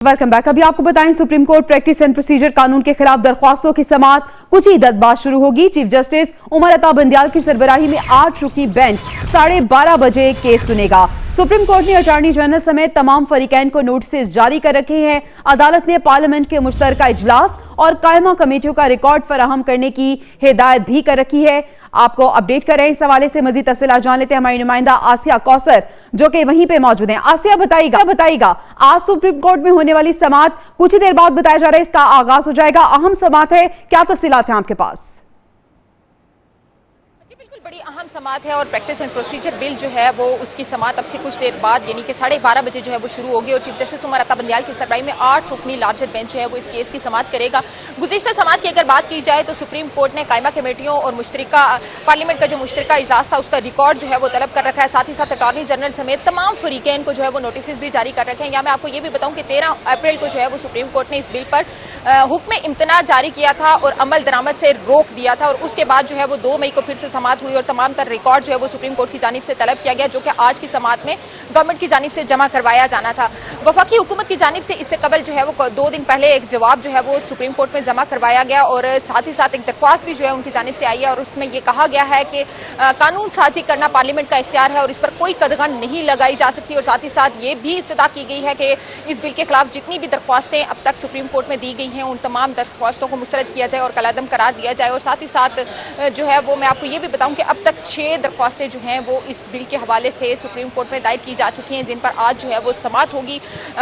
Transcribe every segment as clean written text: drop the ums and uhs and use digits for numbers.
Welcome back. अभी आपको बताएं, supreme court practice and procedure कानून के खिलाफ दरख्वास्तों की समाअत कुछ ही देर बाद शुरू होगी। चीफ जस्टिस उमर अता बंदियाल की सरबराही में 8 रुकनी बेंच 12:30 बजे केस सुनेगा। सुप्रीम कोर्ट ने अटॉर्नी जनरल समेत तमाम फरीकैन को नोटिस जारी कर रखे हैं। अदालत ने पार्लियामेंट के मुश्तरका इजलास और कायमा कमेटियों का रिकॉर्ड फराहम करने की हिदायत भी कर रखी है। आपको अपडेट कर रहे हैं। इस हवाले से मजीद तफसीलात जान लेते हैं हमारी नुमाइंदा आसिया कौसर, जो कि वहीं पे मौजूद हैं। आसिया, बताइएगा आज सुप्रीम कोर्ट में होने वाली समाअत कुछ ही देर बाद बताया जा रहा है इसका आगाज हो जाएगा। अहम समाअत है, क्या तफसीलात हैं आपके पास? बिल्कुल बड़ी अहम समाअत है और प्रैक्टिस एंड प्रोसीजर बिल जो है वो उसकी समाअत अब से कुछ देर बाद यानी कि 12:30 बजे जो है वो शुरू होगी और चीफ जस्टिस उमर अता बंदियाल की सरबराही में 8 रुकनी लार्जर बेंच जो है वो इस केस की समाअत करेगा। गुज़िश्ता समाअत की अगर बात की जाए तो सुप्रीम कोर्ट ने कायमा कमेटियों और मुश्तरका पार्लियामेंट का जो मुश्तरका इजलास था उसका रिकॉर्ड जो है वो तलब कर रखा है। साथ ही साथ अटॉर्नी जनरल समेत तमाम फरीकैन को जो है वो नोटिस भी जारी कर रखे हैं। यहाँ मैं आपको ये भी बताऊँ कि 13 अप्रैल को जो है वो सुप्रीम कोर्ट ने इस बिल पर हुक्म इम्तना जारी किया था और अमल दरामद से रोक दिया था और उसके बाद जो है वो 2 मई को फिर से समाअत हुई और तमाम तर रिकॉर्ड जो है वो सुप्रीम कोर्ट की जानिब से तलब किया गया, जो कि आज की समाअत में गवर्नमेंट की जानिब से जमा करवाया जाना था। वफाकी हुकूमत की जानिब से इससे कबल जो है वो 2 दिन पहले एक जवाब जो है वो सुप्रीम कोर्ट में जमा करवाया गया और साथ ही साथ एक दरख्वास्त भी जो है उनकी जानिब से आई है और उसमें ये कहा गया है कि कानून साजी करना पार्लियामेंट का इख्तियार है और इस पर कोई कदगन नहीं लगाई जा सकती और साथ ही साथ ये भी इस्तदा की गई है कि इस बिल के खिलाफ जितनी भी दरख्वास्तें अब तक सुप्रीम कोर्ट में दी गई हैं उन तमाम दरख्वास्तों को मुस्तरद किया जाए और कलादम करार दिया जाए। और साथ ही साथ जो है वो मैं आपको ये भी बताऊं कि अब तक 6 दरख्वास्तें जो हैं वो इस बिल के हवाले से सुप्रीम कोर्ट में दायर की जा चुकी हैं, जिन पर आज जो है वो समाअत होगी।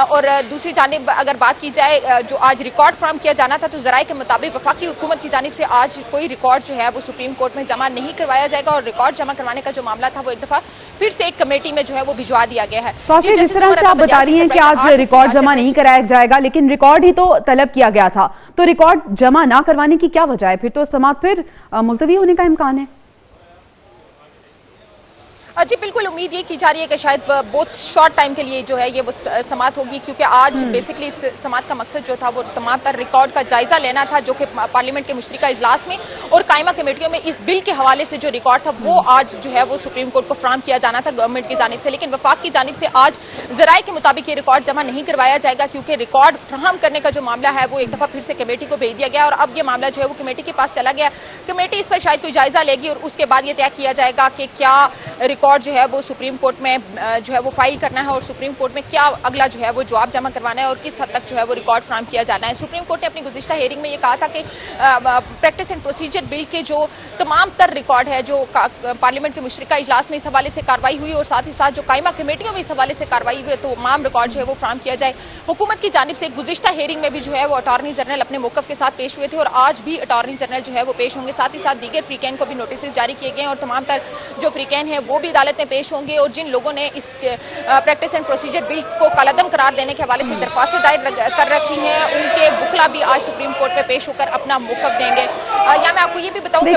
और दूसरी जानिब अगर बात की जाए जो आज रिकॉर्ड फराहम किया जाना था तो ज़राए के मुताबिक वफाकी हुकूमत की जानिब से आज कोई रिकॉर्ड जो है वो सुप्रीम कोर्ट में जमा नहीं करवाया जाएगा और रिकॉर्ड जमा करवाने का जो मामला था वो एक दफ़ा फिर से एक कमेटी में जो है वो भिजवा दिया गया है। तो जिस तरह से आप बता रही हैं कि आज रिकॉर्ड जमा नहीं कराया जाएगा, लेकिन रिकॉर्ड ही तो तलब किया गया था, तो रिकॉर्ड जमा ना करवाने की क्या वजह है? फिर तो समाअत फिर मुलतवी होने का इम्कान है। जी बिल्कुल, उम्मीद ये की जा रही है कि शायद बहुत शॉर्ट टाइम के लिए जो है ये वो समाअत होगी, क्योंकि आज बेसिकली इस समाअत का मकसद जो था वो तमाम तर रिकॉर्ड का जायजा लेना था जो कि पार्लियामेंट के मुश्तरका इजलास में और कायमा कमेटियों में इस बिल के हवाले से जो रिकॉर्ड था वो आज जो है वो सुप्रीम कोर्ट को फराहम किया जाना था गवर्नमेंट की जानिब से। लेकिन वफाक की जानिब से आज ज़राए के मुताबिक ये रिकॉर्ड जमा नहीं करवाया जाएगा क्योंकि रिकॉर्ड फराहम करने का जो मामला है वो एक दफ़ा फिर से कमेटी को भेज दिया गया और अब ये मामला जो है वो कमेटी के पास चला गया। कमेटी इस पर शायद कोई जायजा लेगी और उसके बाद ये तय किया जाएगा कि क्या रिकॉर्ड जो है वो सुप्रीम कोर्ट में जो है वो फाइल करना है और सुप्रीम कोर्ट में क्या अगला जो है वो जवाब जमा करवाना है और किस हद तक जो है वो रिकॉर्ड फराहम किया जाना है। सुप्रीम कोर्ट ने अपनी गुज़िश्ता हेयरिंग में ये कहा था कि प्रैक्टिस एंड प्रोसीजर बिल के जो तमाम तर रिकॉर्ड है जो पार्लियामेंट के मुश्तरका इजलास में इस हवाले से कार्रवाई हुई और साथ ही साथ जो कायमा कमेटियों में इस हवाले से कार्रवाई हुई तो तमाम रिकॉर्ड जो है वो फराहम किया जाए। हुकूमत की जानिब से गुज़िश्ता हेयरिंग में भी जो है वो अटॉर्नी जनरल अपने मौक़िफ़ के साथ पेश हुए थे और आज भी अटॉर्नी जनरल जो है वो पेश होंगे। साथ ही साथ दीगर फ्रीकैन को भी नोटिस जारी किए गए और तमाम तर जो फ्रीकैन है वो भी अदालत में पेश होंगे और जिन लोगों ने इस प्रैक्टिस एंड प्रोसीजर बिल को कलअदम करार देने के हवाले से दरख्वास्तें दायर कर रखी हैं उनके वकला भी आज सुप्रीम कोर्ट में पेश होकर अपना मौक़िफ़ देंगे। या मैं आपको ये भी बताऊं कि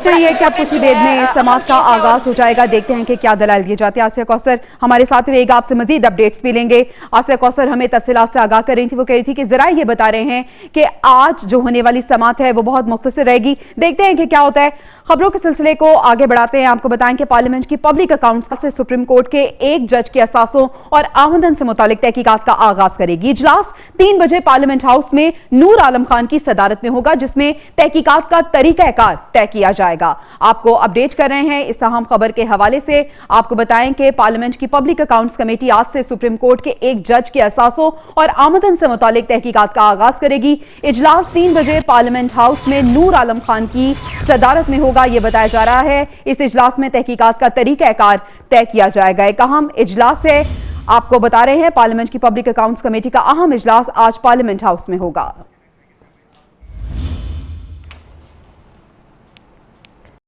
कुछ देर में समाअत का आगाज हो जाएगा। देखते हैं कि क्या दलाल दिए जाते हैं। आसिया कौसर हमारे साथ रहेगा, आपसे मजीद अपडेट्स भी लेंगे। आसिया कौसर हमें तफसीलात से आगाह कर रही थी, वो कह रही थी कि जरा ये बता रहे हैं कि आज जो होने वाली समाअत है वो बहुत मुख्तसर रहेगी। देखते हैं कि क्या होता है। खबरों के सिलसिले को आगे बढ़ाते हैं। आपको बताएं कि पार्लियामेंट की पब्लिक अकाउंट्स से सुप्रीम कोर्ट के एक जज के असासों और आमदन से मुतालिक तहकीकात का आगाज करेगी। इजलास 3 बजे पार्लियामेंट हाउस में नूर आलम खान की सदारत में होगा, जिसमें तहकीकात का तरीकाकार तय किया जाएगा। आपको अपडेट कर रहे हैं इस अहम खबर के हवाले से। आपको बताएं कि पार्लियामेंट की पब्लिक अकाउंट्स कमेटी आज से सुप्रीम कोर्ट के एक जज के असासों और आमदन से मुतालिक तहकीकात का आगाज करेगी। इजलास 3 बजे पार्लियामेंट हाउस में नूर आलम खान की सदारत में होगा, यह बताया जा रहा है। इस इजलास में तहकीकात का तरीकाकार तय किया जाएगा। एक अहम इजलास है, आपको बता रहे हैं पार्लियामेंट की पब्लिक अकाउंट्स कमेटी का अहम इजलास आज पार्लियामेंट हाउस में होगा।